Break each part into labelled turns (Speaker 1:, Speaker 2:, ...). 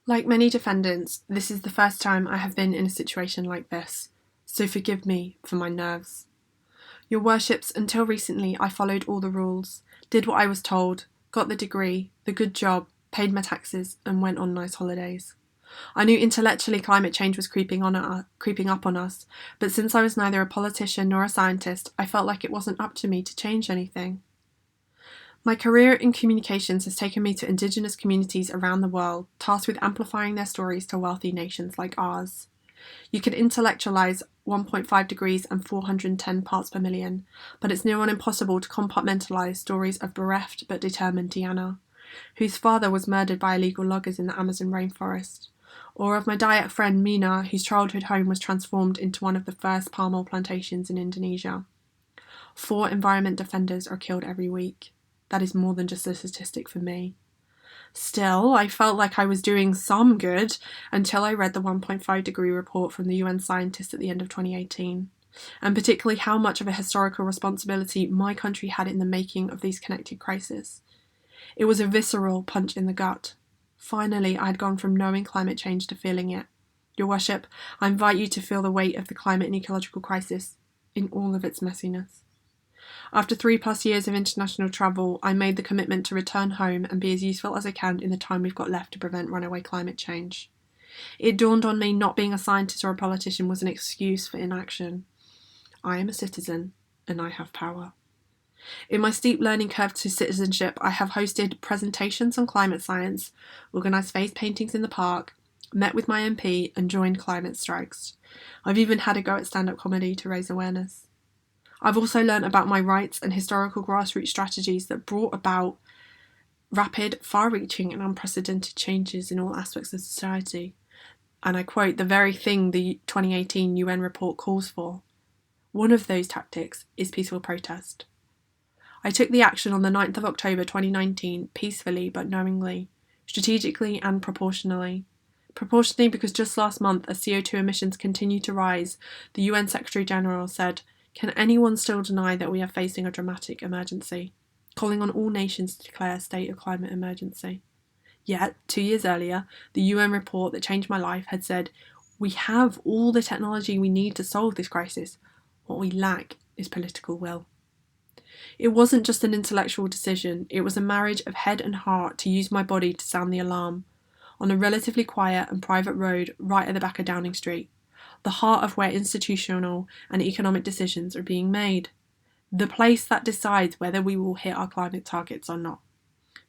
Speaker 1: Like many defendants, this is the first time I have been in a situation like this, so forgive me for my nerves. Your worships, until recently I followed all the rules, did what I was told, got the degree, the good job, paid my taxes, and went on nice holidays. I knew intellectually climate change was creeping up on us, but since I was neither a politician nor a scientist, I felt like it wasn't up to me to change anything. My career in communications has taken me to Indigenous communities around the world, tasked with amplifying their stories to wealthy nations like ours. You can intellectualize 1.5 degrees and 410 parts per million, but it's near on impossible to compartmentalize stories of bereft but determined Diana, whose father was murdered by illegal loggers in the Amazon rainforest, or of my Dayak friend Mina, whose childhood home was transformed into one of the first palm oil plantations in Indonesia. 4 environment defenders are killed every week. That is more than just a statistic for me. Still, I felt like I was doing some good until I read the 1.5 degree report from the UN scientists at the end of 2018, and particularly how much of a historical responsibility my country had in the making of these connected crises. It was a visceral punch in the gut. Finally, I had gone from knowing climate change to feeling it. Your Worship, I invite you to feel the weight of the climate and ecological crisis in all of its messiness. After 3+ years of international travel, I made the commitment to return home and be as useful as I can in the time we've got left to prevent runaway climate change. It dawned on me not being a scientist or a politician was an excuse for inaction. I am a citizen, and I have power. In my steep learning curve to citizenship, I have hosted presentations on climate science, organised face paintings in the park, met with my MP, and joined climate strikes. I've even had a go at stand-up comedy to raise awareness. I've also learnt about my rights and historical grassroots strategies that brought about rapid, far-reaching and unprecedented changes in all aspects of society. And I quote, the very thing the 2018 UN report calls for. One of those tactics is peaceful protest. I took the action on the 9th of October 2019 peacefully but knowingly, strategically and proportionally. Proportionally because just last month as CO2 emissions continue to rise, the UN Secretary General said, "Can anyone still deny that we are facing a dramatic emergency?" calling on all nations to declare a state of climate emergency. Yet, 2 years earlier, the UN report that changed my life had said, "We have all the technology we need to solve this crisis. What we lack is political will." It wasn't just an intellectual decision, it was a marriage of head and heart to use my body to sound the alarm. On a relatively quiet and private road right at the back of Downing Street, the heart of where institutional and economic decisions are being made. The place that decides whether we will hit our climate targets or not,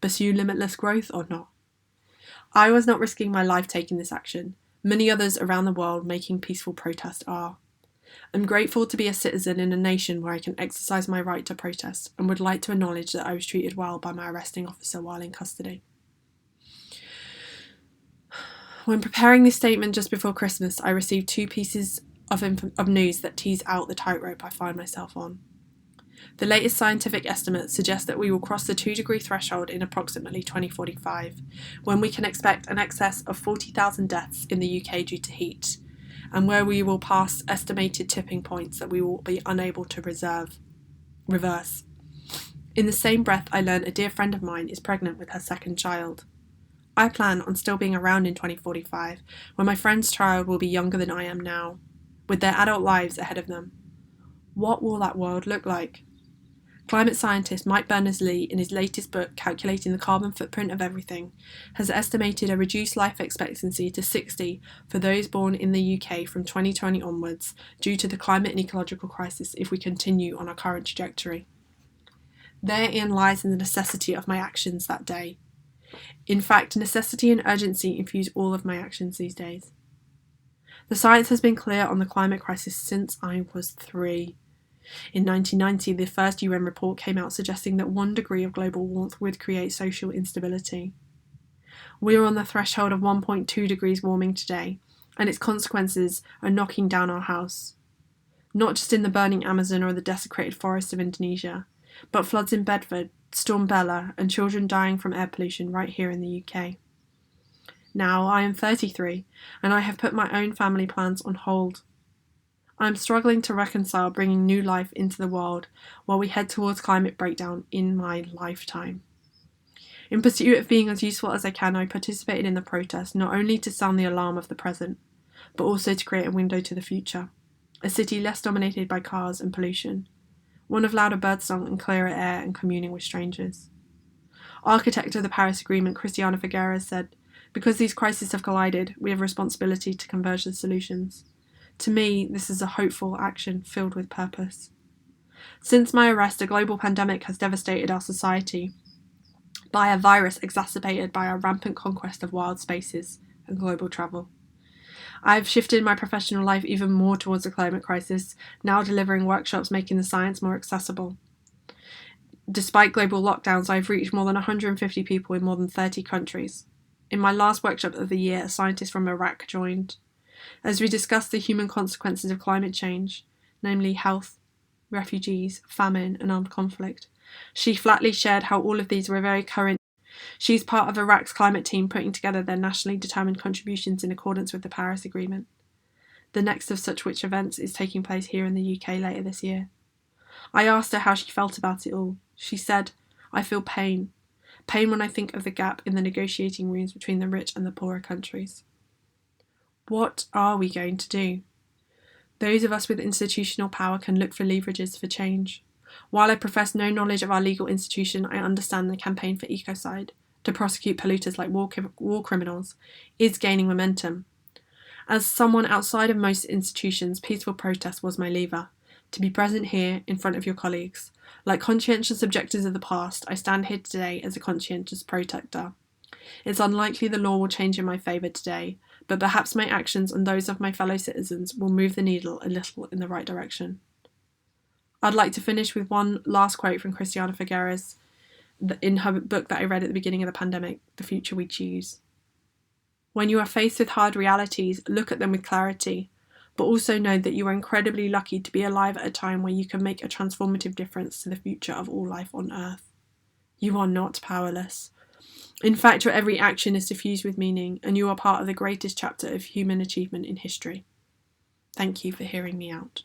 Speaker 1: pursue limitless growth or not. I was not risking my life taking this action. Many others around the world making peaceful protest are. I'm grateful to be a citizen in a nation where I can exercise my right to protest and would like to acknowledge that I was treated well by my arresting officer while in custody. When preparing this statement just before Christmas, I received 2 pieces of news that tease out the tightrope I find myself on. The latest scientific estimates suggest that we will cross the 2-degree threshold in approximately 2045, when we can expect an excess of 40,000 deaths in the UK due to heat, and where we will pass estimated tipping points that we will be unable to reverse. In the same breath, I learned a dear friend of mine is pregnant with her 2nd child. I plan on still being around in 2045, when my friend's child will be younger than I am now, with their adult lives ahead of them. What will that world look like? Climate scientist Mike Berners-Lee, in his latest book, Calculating the Carbon Footprint of Everything, has estimated a reduced life expectancy to 60 for those born in the UK from 2020 onwards, due to the climate and ecological crisis if we continue on our current trajectory. Therein lies the necessity of my actions that day. In fact, necessity and urgency infuse all of my actions these days. The science has been clear on the climate crisis since I was 3. In 1990, the first UN report came out suggesting that 1 degree of global warmth would create social instability. We are on the threshold of 1.2 degrees warming today, and its consequences are knocking down our house. Not just in the burning Amazon or the desecrated forests of Indonesia, but floods in Bedford, Storm Bella, and children dying from air pollution right here in the UK. Now I am 33, and I have put my own family plans on hold. I am struggling to reconcile bringing new life into the world while we head towards climate breakdown in my lifetime. In pursuit of being as useful as I can, I participated in the protest, not only to sound the alarm of the present, but also to create a window to the future. A city less dominated by cars and pollution. One of louder birdsong and clearer air and communing with strangers. Architect of the Paris Agreement, Christiana Figueres, said, "Because these crises have collided, we have a responsibility to converge the solutions." To me, this is a hopeful action filled with purpose. Since my arrest, a global pandemic has devastated our society by a virus exacerbated by our rampant conquest of wild spaces and global travel. I've shifted my professional life even more towards the climate crisis, now delivering workshops making the science more accessible. Despite global lockdowns, I've reached more than 150 people in more than 30 countries. In my last workshop of the year, a scientist from Iraq joined. As we discussed the human consequences of climate change, namely health, refugees, famine, and armed conflict, she flatly shared how all of these were very current. She's part of Iraq's climate team putting together their nationally determined contributions in accordance with the Paris Agreement. The next of such which events is taking place here in the UK later this year. I asked her how she felt about it all. She said, "I feel pain. Pain when I think of the gap in the negotiating rooms between the rich and the poorer countries." What are we going to do? Those of us with institutional power can look for leverages for change. While I profess no knowledge of our legal institution, I understand the campaign for ecocide, to prosecute polluters like war criminals, is gaining momentum. As someone outside of most institutions, peaceful protest was my lever. To be present here, in front of your colleagues. Like conscientious objectors of the past, I stand here today as a conscientious protector. It's unlikely the law will change in my favour today, but perhaps my actions and those of my fellow citizens will move the needle a little in the right direction. I'd like to finish with one last quote from Christiana Figueres in her book that I read at the beginning of the pandemic, The Future We Choose. When you are faced with hard realities, look at them with clarity, but also know that you are incredibly lucky to be alive at a time where you can make a transformative difference to the future of all life on Earth. You are not powerless. In fact, your every action is suffused with meaning, and you are part of the greatest chapter of human achievement in history. Thank you for hearing me out.